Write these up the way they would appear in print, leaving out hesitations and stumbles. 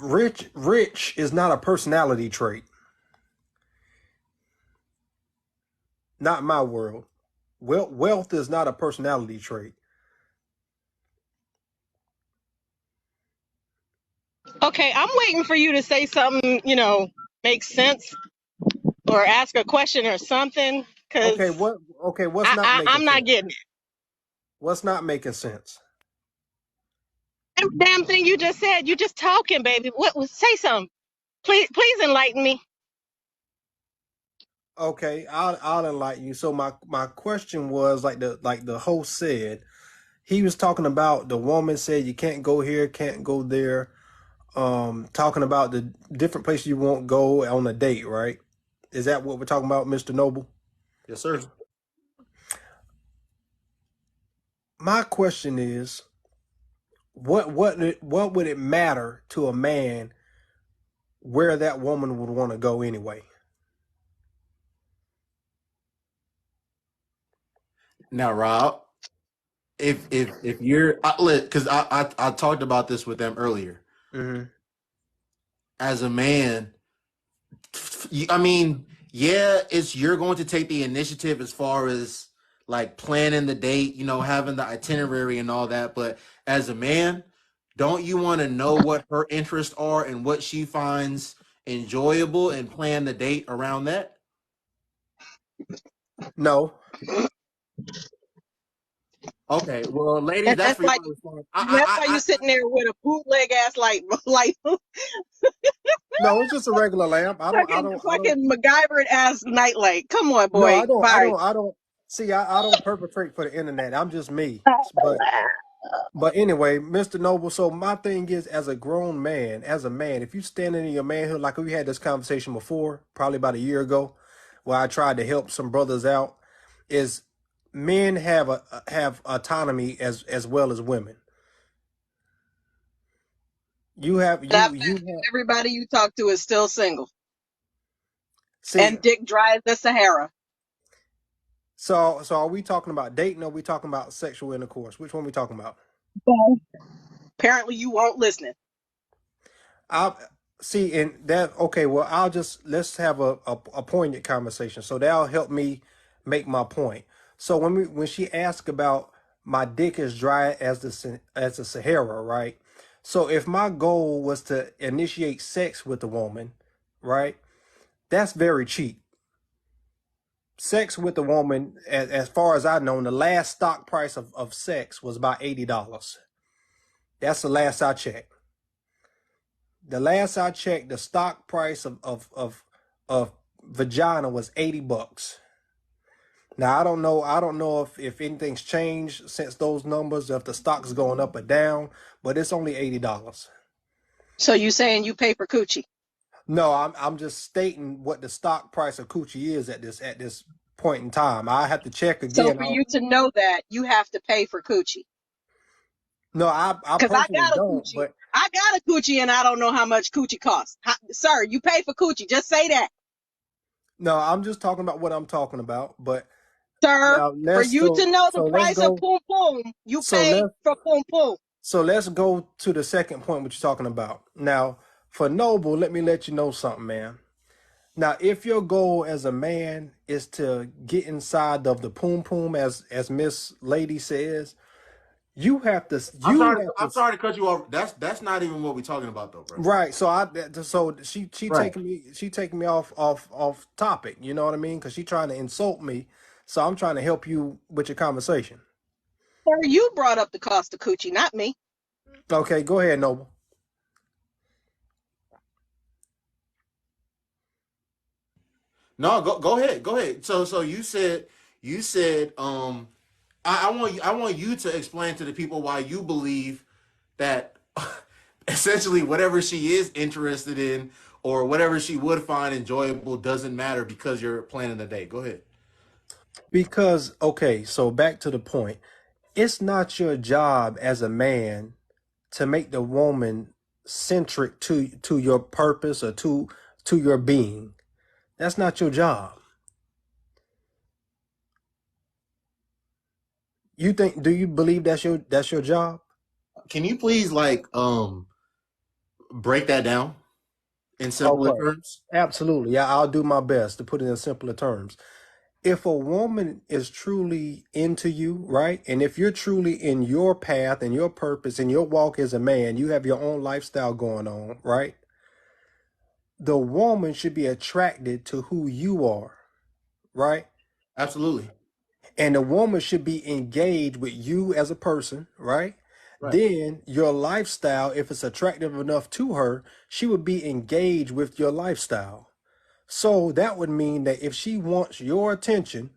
Rich is not a personality trait. Not in my world. Wealth is not a personality trait. Okay, I'm waiting for you to say something, makes sense or ask a question or something, because Okay, what? Okay, what's I, not I, making I'm not sense? getting it. What's not making sense? Every damn thing you just said, you just talking, baby. What was say something? Please enlighten me. Okay, I'll enlighten you. So my question was like the host said, he was talking about the woman said you can't go here, can't go there. Talking about the different places you won't go on a date, right? Is that what we're talking about, Mr. Noble? Yes, sir. My question is, what would it matter to a man where that woman would want to go anyway? Now, Rob, if you're, because I talked about this with them earlier. Mm-hmm. As a man, I mean, yeah, it's you're going to take the initiative as far as like planning the date, having the itinerary and all that. But as a man, don't you want to know what her interests are and what she finds enjoyable and plan the date around that? No. Okay, well, ladies, And that's that's for why your response. that's why you sitting there with a bootleg ass light, No, it's just a regular lamp. I don't. fucking MacGyver ass nightlight. Come on, No, boy, bye. I don't. See, I don't perpetrate for the internet. I'm just me. But anyway, Mr. Noble. So my thing is, as a grown man, as a man, if you standing in your manhood, like we had this conversation before, probably about a year ago, where I tried to help some brothers out, is men have autonomy as well as women. You have And I you bet you have everybody you talk to is still single, see. and dick dry as the Sahara. So are we talking about dating or are we talking about sexual intercourse? Which one are we talking about? Apparently, you won't listen. I see, and that okay. Well, let's have a poignant conversation. So that'll help me make my point. So when she asked about my dick is dry as the Sahara, right? So if my goal was to initiate sex with a woman, right? That's very cheap. Sex with a woman, as far as I know, the last stock price of sex was about $80. That's the last I checked. The last I checked, the stock price of vagina was $80. Now I don't know if anything's changed since those numbers, if the stock's going up or down, but it's only $80. So you saying you pay for coochie? No, I'm just stating what the stock price of coochie is at this point in time. I have to check So again. for you to know that, you have to pay for coochie. No, I Cause I personally got a don't, coochie. but I got a coochie, and I don't know how much coochie costs. Sir, you pay for coochie. Just say that, no, I'm just talking about what I'm talking about. But sir. now For let's you to know the let's price of go poom poom, you so pay let's for poom poom. So let's go to the second point, what you're talking about. Now, for Noble, let me let you know something, man. Now, if your goal as a man is to get inside of the poom poom, as Miss Lady says, you have to I'm sorry to cut you off. That's not even what we're talking about, though, bro. right. So she Right. taking me off topic. You know what I mean? Because she trying to insult me. So I'm trying to help you with your conversation. Sir, you brought up the cost of coochie, not me. Okay, go ahead, Noble. No, go ahead, go ahead. So you said I want you to explain to the people why you believe that essentially whatever she is interested in or whatever she would find enjoyable doesn't matter because you're planning the date. Go ahead. Because okay, so back to the point. It's not your job as a man to make the woman centric to your purpose or to your being. That's not your job. Do you believe that's your job? Can you please like Break that down in simpler Okay, terms. absolutely. Yeah, I'll do my best to put it in simpler terms. If a woman is truly into you, right? And if you're truly in your path and your purpose and your walk as a man, you have your own lifestyle going on, right? The woman should be attracted to who you are, right? Absolutely. And the woman should be engaged with you as a person, right? Right. Then your lifestyle, if it's attractive enough to her, she would be engaged with your lifestyle. So that would mean that if she wants your attention,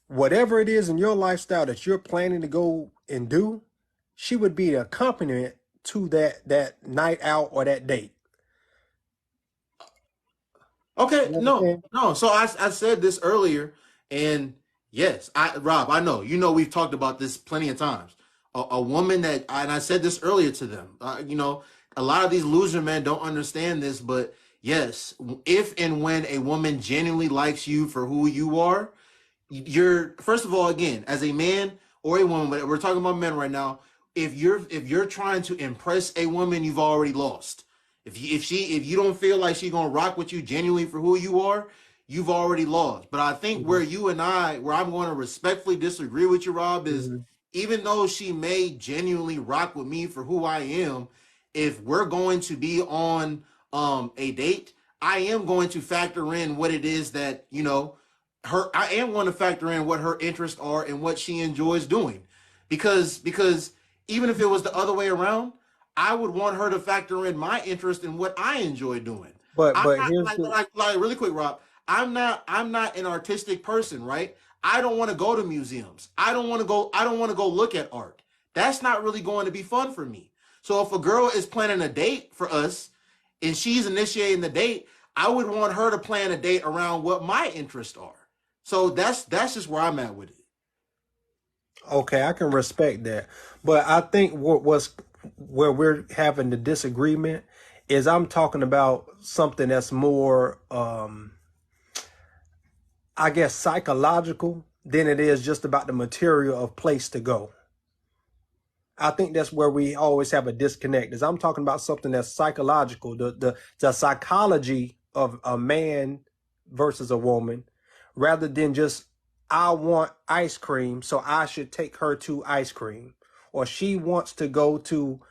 whatever it is in your lifestyle that you're planning to go and do, she would be the accompaniment to that night out or that date. Okay, You no, understand? no. So I said this earlier, and yes, Rob, I know. You know, we've talked about this plenty of times. A woman that, and I said this earlier to them. A lot of these loser men don't understand this, but yes, if and when a woman genuinely likes you for who you are, you're first of all, again, as a man or a woman, but we're talking about men right now. If you're trying to impress a woman, you've already lost. If you don't feel like she's gonna rock with you genuinely for who you are, you've already lost. But I think Mhm, where I'm going to respectfully disagree with you, Rob, is mhm. even though she may genuinely rock with me for who I am, if we're going to be on a date, I am going to factor in what it is that her. I am going to factor in what her interests are and what she enjoys doing, because even if it was the other way around, I would want her to factor in my interest in what I enjoy doing. But I'm but not here's the like really quick, Rob. I'm not an artistic person, right? I don't want to go to museums. I don't want to go look at art. That's not really going to be fun for me. So if a girl is planning a date for us and she's initiating the date, I would want her to plan a date around what my interests are. So that's just where I'm at with it. okay, I can respect that. But I think where we're having the disagreement is I'm talking about something that's more I guess psychological than it is just about the material of place to go. I think that's where we always have a disconnect. Is I'm talking about something that's psychological, the psychology of a man versus a woman, rather than just I want ice cream, so I should take her to ice cream, or she wants to go to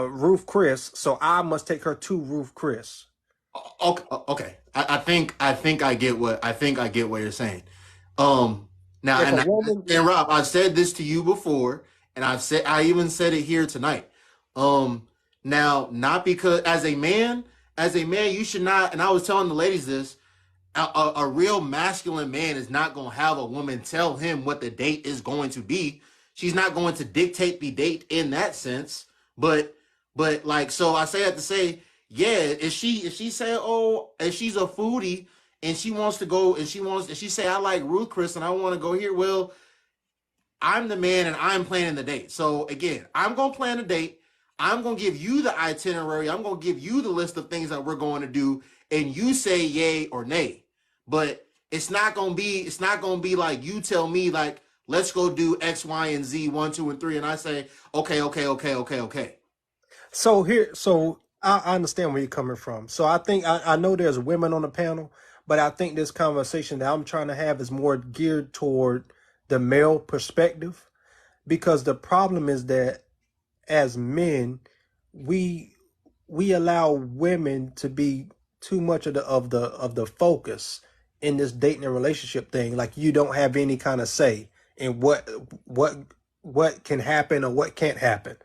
Roof Chris, so I must take her to Roof Chris. Okay, okay. I think I get what you're saying. Now If a woman, and Rob, I've said this to you before, and I even said it here tonight. Um, Now not because as a man, you should not. And I was telling the ladies this. A real masculine man is not going to have a woman tell him what the date is going to be. She's not going to dictate the date in that sense. But like, so I say that to say, yeah, if she say, oh, if she's a foodie and she wants to go and she say I like Ruth Chris and I want to go here, well, I'm the man and I'm planning the date. So again, I'm gonna plan a date. I'm gonna give you the itinerary. I'm gonna give you the list of things that we're going to do, and you say yay or nay. But it's not gonna be like you tell me like let's go do X, Y, and Z, one, two, and three, and I say okay, okay, okay, okay, okay. so I understand where you're coming from. So I think I know there's women on the panel, but I think this conversation that I'm trying to have is more geared toward the male perspective because the problem is that as men, we we allow women to be too much of the focus in this dating and relationship thing. Like you don't have any kind of say in what what can happen or what can't happen.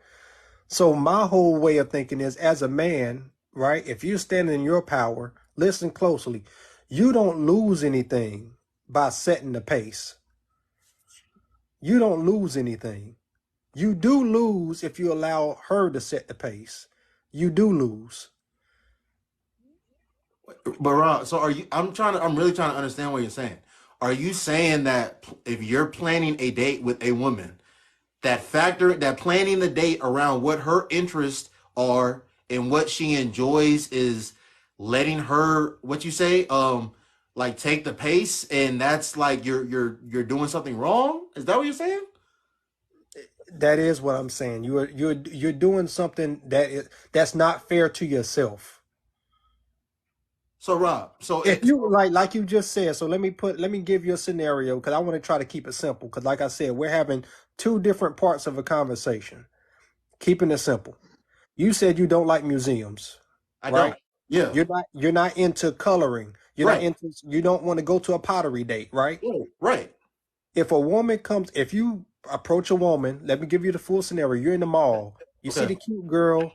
So my whole way of thinking is as a man, right? If you're standing in your power, listen closely. You don't lose anything by setting the pace. You don't lose anything. You do lose if you allow her to set the pace. You do lose. But Rob, so are you? I'm really trying to understand what you're saying. Are you saying that if you're planning a date with a woman, that planning the date around what her interests are and what she enjoys is letting her what you say like take the pace, and that's like you're doing something wrong? Is that what you're saying? That is what I'm saying. You're doing something that's not fair to yourself. So Rob, If you like you just said, so let me give you a scenario because I want to try to keep it simple. Because like I said, we're having two different parts of a conversation. Keeping it simple. You said you don't like museums, I don't. right? Yeah. You're not into coloring. Right. You don't want to go to a pottery date, right? Right. If you approach a woman, let me give you the full scenario. You're in the mall. You see Okay. the cute girl.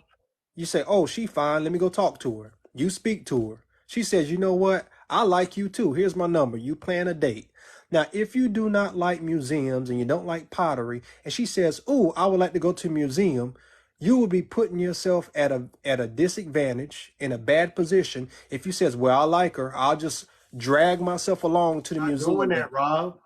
You say, "Oh, she fine. Let me go talk to her." You speak to her. She says, "You know what? I like you too. Here's my number." You plan a date. Now, if you do not like museums and you don't like pottery, and she says, "Oh, I would like to go to a museum," you will be putting yourself at a disadvantage in a bad position. If you says, "Well, I like her. I'll just drag myself along to the I'm not doing museum." that, Rob.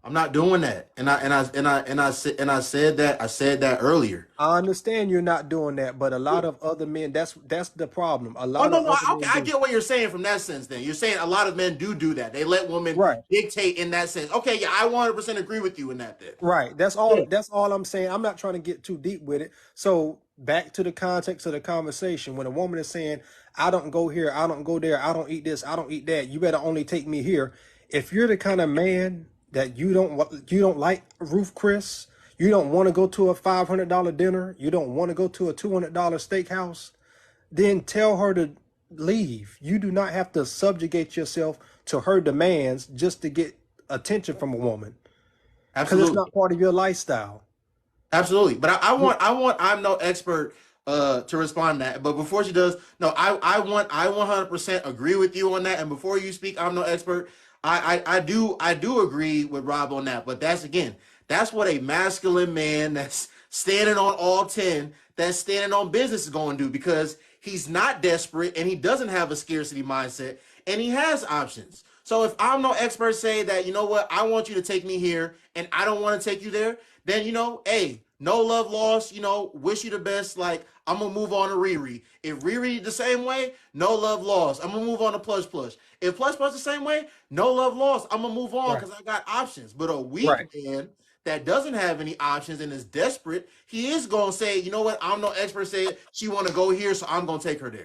I'm not doing that. And I said that earlier. I understand you're not doing that, but a lot of other men, that's the problem. A Oh lot no, of no, other okay, men I do. get what you're saying from that sense. Then you're saying a lot of men do that. They let women Right. dictate in that sense. Okay, yeah, I 100% agree with you in that. Then. Right. Yeah. That's all I'm saying. I'm not trying to get too deep with it. So back to the context of the conversation. When a woman is saying, "I don't go here, I don't go there, I don't eat this, I don't eat that, you better only take me here." If you're the kind of man that you don't like Ruth Chris, you don't want to go to a $500 dinner, you don't want to go to a $200 steakhouse, then tell her to leave. You do not have to subjugate yourself to her demands just to get attention from a woman because it's Absolutely. not part of your lifestyle. Absolutely. But I'm no expert to respond to that. But before she does, no, I 100% agree with you on that. And before you speak, I'm no expert. I do agree with Rob on that. But that's what a masculine man that's standing on all 10, that's standing on business is going to do, because he's not desperate and he doesn't have a scarcity mindset and he has options. So if I'm no expert say that, you know what, I want you to take me here and I don't want to take you there, then, hey, no love lost, wish you the best. Like, I'm going to move on to Riri. If Riri the same way, no love lost. I'm going to move on to Plush Plush. If Plush Plush the same way, no love lost. I'm going to move on Right. because I got options. But a weak Right. man that doesn't have any options and is desperate, he is going to say, you know what, I'm no expert, say she want to go here, so I'm going to take her there.